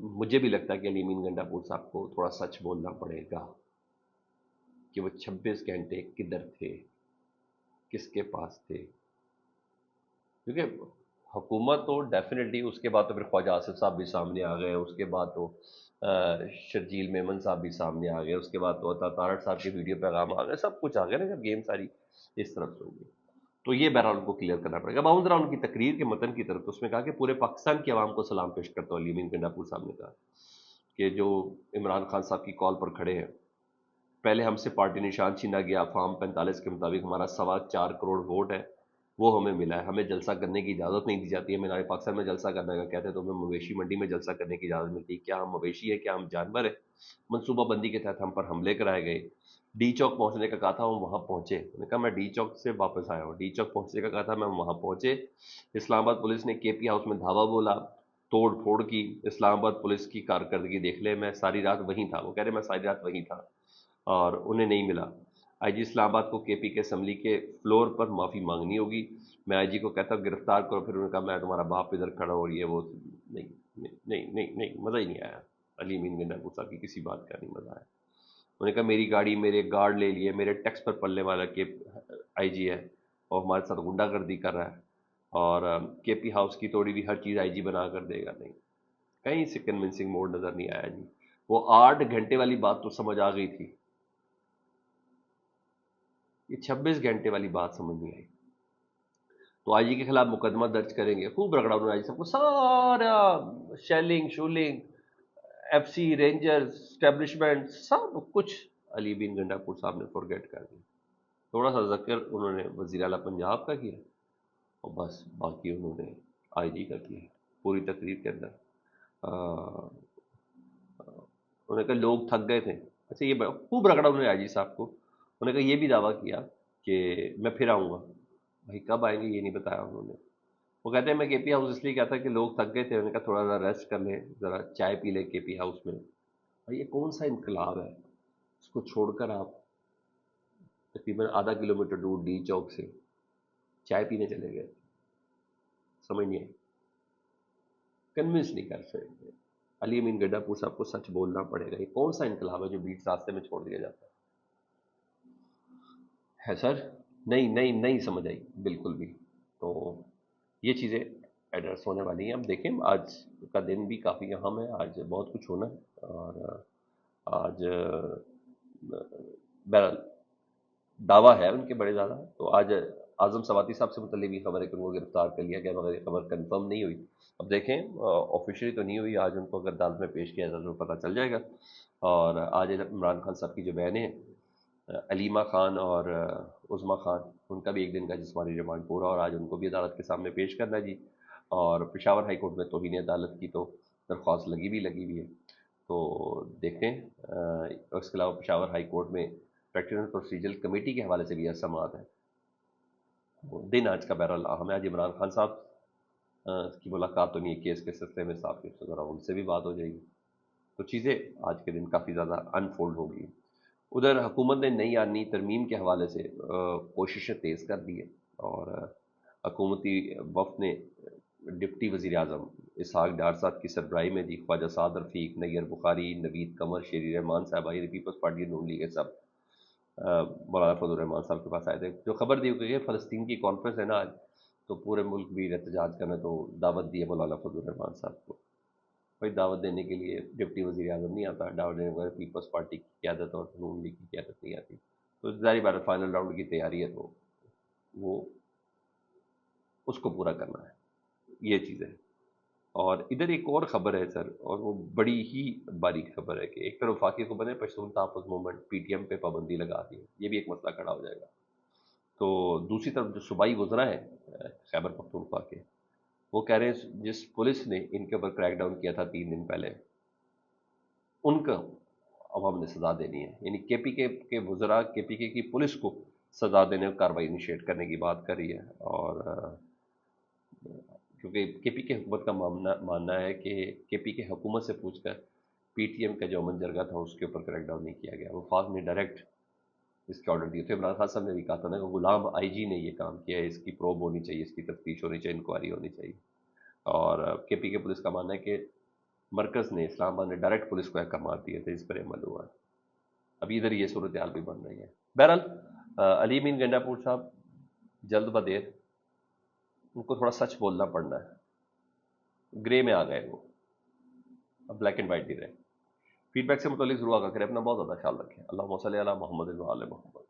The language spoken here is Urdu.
مجھے بھی لگتا ہے کہ علی امین گنڈا پور صاحب کو تھوڑا سچ بولنا پڑے گا کہ وہ 26 گھنٹے کدھر تھے، کس کے پاس تھے، کیونکہ حکومت تو ڈیفینیٹلی، اس کے بعد تو پھر خواجہ آصف صاحب بھی سامنے آ گئے، اس کے بعد تو شرجیل میمن صاحب بھی سامنے آ گئے، اس کے بعد تو عطا تارڑ صاحب کے ویڈیو پیغام آ گئے، سب کچھ آ گیا نا، جب گیم ساری اس طرف سے ہوگی تو یہ بہرحال ان کو کلیئر کرنا پڑے گا۔ اب آؤں ذرا ان کی تقریر کے متن کی طرف، تو اس میں کہا کہ پورے پاکستان کی عوام کو سلام پیش کرتا ہوں، علی امین گنڈا پور صاحب نے کہا کہ جو عمران خان صاحب کی کال پر کھڑے ہیں، پہلے ہم سے پارٹی نشان چھینا گیا، فارم 45 کے مطابق ہمارا 4.25 کروڑ ووٹ ہے، وہ ہمیں ملا ہے، ہمیں جلسہ کرنے کی اجازت نہیں دی جاتی ہے، مینار پاکستان میں جلسہ کرنے کا کہتے ہیں تو ہمیں مویشی منڈی میں جلسہ کرنے کی اجازت ملتی ہے، کیا ہم مویشی ہے، کیا ہم جانور ہے؟ منصوبہ بندی کے تحت ہم پر حملے کرائے گئے، ڈی چوک پہنچنے کا کہا تھا، ہم وہاں پہنچے، میں نے کہا میں ڈی چوک سے واپس آیا ہوں، ڈی چوک پہنچنے کا کہا تھا، میں وہاں پہنچے، اسلام آباد پولیس نے کے پی ہاؤس میں دھاوا بولا، توڑ پھوڑ کی، اسلام آباد پولیس کی کارکردگی دیکھ لے، میں ساری رات وہیں تھا، وہ کہہ رہے میں ساری رات وہیں تھا اور انہیں نہیں ملا۔ آئی جی اسلام آباد کو کے پی کے اسمبلی کے فلور پر معافی مانگنی ہوگی، میں آئی جی کو کہتا ہوں گرفتار کرو، پھر انہوں نے کہا میں تمہارا باپ ادھر کھڑا ہوں اور یہ وہ، نہیں نہیں نہیں نہیں نہیں، مزہ ہی نہیں آیا، علی امین گنڈا پور صاحب کی کسی بات کا نہیں مزہ آیا۔ انہوں نے کہا میری گاڑی میرے گارڈ لے لیے، میرے ٹیکس پر پلنے والا کے آئی جی ہے اور ہمارے ساتھ غنڈہ گردی کر رہا ہے، اور کے پی ہاؤس کی توڑی بھی ہر چیز آئی جی بنا کر دے گا، نہیں، کہیں سے کنونسنگ موڈ نظر نہیں آیا جی۔ وہ 8 گھنٹے والی بات تو سمجھ آ گئی تھی، یہ 26 گھنٹے والی بات سمجھ نہیں آئی۔ تو آئی جی کے خلاف مقدمہ درج کریں گے، خوب رگڑا انہوں نے آئی جی سب کو، سارا شیلنگ شولنگ، ایف سی رینجر اسٹیبلشمنٹ سب کچھ علی بن گنڈا پور صاحب نے فورگیٹ کر دیا، تھوڑا سا ذکر انہوں نے وزیر اعلیٰ پنجاب کا کیا اور بس باقی انہوں نے آئی جی کا کیا پوری تقریر کے اندر۔ انہوں نے کہا لوگ تھک گئے تھے، اچھا یہ خوب رگڑا انہوں نے آئی جی صاحب کو، انہوں نے کہا یہ بھی دعویٰ کیا کہ میں پھر آؤں گا، بھائی کب آئیں گے یہ نہیں بتایا انہوں نے۔ وہ کہتے ہیں میں کے پی ہاؤس اس لیے کیا تھا کہ لوگ تھک گئے تھے، انہوں نے کہا تھوڑا سا ریسٹ کر لیں، ذرا چائے پی لیں کے پی ہاؤس میں۔ بھائی یہ کون سا انقلاب ہے، اس کو چھوڑ کر آپ تقریباً ½ کلومیٹر دور ڈی چوک سے چائے پینے چلے گئے، سمجھ نہیں آئی، کنونس نہیں کر سکتے۔ علی امین گڈا پور صاحب کو سچ بولنا پڑے گا، یہ کون سا انقلاب ہے جو بیچ راستے میں چھوڑ دیا جاتا ہے سر؟ نہیں نہیں نہیں سمجھ آئی بالکل بھی۔ تو یہ چیزیں ایڈریس ہونے والی ہیں، اب دیکھیں آج کا دن بھی کافی اہم ہے، آج بہت کچھ ہونا ہے، اور آج بہرحال دعویٰ ہے ان کے بڑے زیادہ، تو آج اعظم سواتی صاحب سے متعلق بھی خبر ہے کہ ان کو گرفتار کر لیا گیا، مگر یہ خبر کنفرم نہیں ہوئی، اب دیکھیں آفیشلی تو نہیں ہوئی، آج ان کو اگر عدالت میں پیش کیا جائے تو پتہ چل جائے گا۔ اور آج عمران خان صاحب کی جو بہنیں ہیں، علیمہ خان اور عظمیٰ خان، ان کا بھی ایک دن کا جسمانی ریمانڈ پورا، اور آج ان کو بھی عدالت کے سامنے پیش کرنا ہے جی۔ اور پشاور ہائی کورٹ میں توہین عدالت کی تو درخواست لگی ہوئی ہے، تو دیکھیں اس کے علاوہ پشاور ہائی کورٹ میں پریکٹیکل پروسیجر کمیٹی کے حوالے سے بھی سماعت ہے، وہ دن آج کا بہرحال اہم ہے۔ آج عمران خان صاحب کی ملاقات تو نہیں ہے کیس کے سلسلے میں، صاحب ذرا ان سے بھی بات ہو جائے گی، تو چیزیں آج کے دن کافی زیادہ انفولڈ ہوگی۔ ادھر حکومت نے نئی آئینی ترمیم کے حوالے سے کوششیں تیز کر دی ہے، اور حکومتی وفد نے ڈپٹی وزیر اعظم اسحاق ڈار صاحب کی سربراہی میں جی خواجہ سعد رفیق، نیر بخاری، نوید قمر، شیری رحمان صاحب آئی، پیپلز پارٹی نون لیگ کے سب مولانا فضل الرحمان صاحب کے پاس آئے تھے، جو خبر دی ہوئی ہے فلسطین کی کانفرنس ہے نا آج، تو پورے ملک بھی احتجاج کرنا، تو دعوت دی ہے مولانا فضل الرحمان صاحب کو، بھائی دعوت دینے کے لیے ڈپٹی وزیر اعظم نہیں آتا، دعوت دینے کو پیپلز پارٹی کی قیادت اور نون لیگ کی قیادت نہیں آتی، تو ظاہر بات ہے فائنل راؤنڈ کی تیاری ہے، تو وہ اس کو پورا کرنا ہے، یہ چیز ہے۔ اور ادھر ایک اور خبر ہے سر، اور وہ بڑی ہی باریک خبر ہے کہ ایک طرف وفاقی حکومت نے پشتون تحفظ موومنٹ پی ٹی ایم پہ پابندی لگا دی ہے، یہ بھی ایک مسئلہ کھڑا ہو جائے گا، تو دوسری طرف جو صوبائی وزراء ہیں خیبر پختونخوا کے، وہ کہہ رہے ہیں جس پولیس نے ان کے اوپر کریک ڈاؤن کیا تھا 3 دن پہلے، ان کا عوام نے سزا دینی ہے، یعنی کے پی کے وزراء کے پی کے کی پولیس کو سزا دینے اور کارروائی انیشیٹ کرنے کی بات کر رہی ہے، اور کیونکہ کے پی کے حکومت کا ماننا ہے کہ کے پی کے حکومت سے پوچھ کر پی ٹی ایم کا جو امن جرگہ تھا اس کے اوپر کریک ڈاؤن نہیں کیا گیا، وفاق نے ڈائریکٹ اس کے آرڈر دیے تھے، عمران خان صاحب نے بھی کہا تھا نا کہ غلام آئی جی نے یہ کام کیا ہے، اس کی پروب ہونی چاہیے، اس کی تفتیش ہونی چاہیے، انکوائری ہونی چاہیے، اور کے پی کے پولیس کا ماننا ہے کہ مرکز نے اسلام آباد نے ڈائریکٹ پولیس کو احکامات دیے تھے، اس پر عمل ہوا ہے۔ ابھی ادھر یہ صورتحال بھی بن رہی ہے۔ بہرحال علی امین گنڈا پور صاحب جلد بدیر ان کو تھوڑا سچ بولنا پڑنا ہے، گرے میں آ گئے وہ، اب بلیک اینڈ وائٹ نہیں رہے۔ فیڈ بیک سے متعلق ضرور آگاہ کریں، اپنا بہت زیادہ خیال رکھیں۔ اللہم صلی علی محمد و آل محمد۔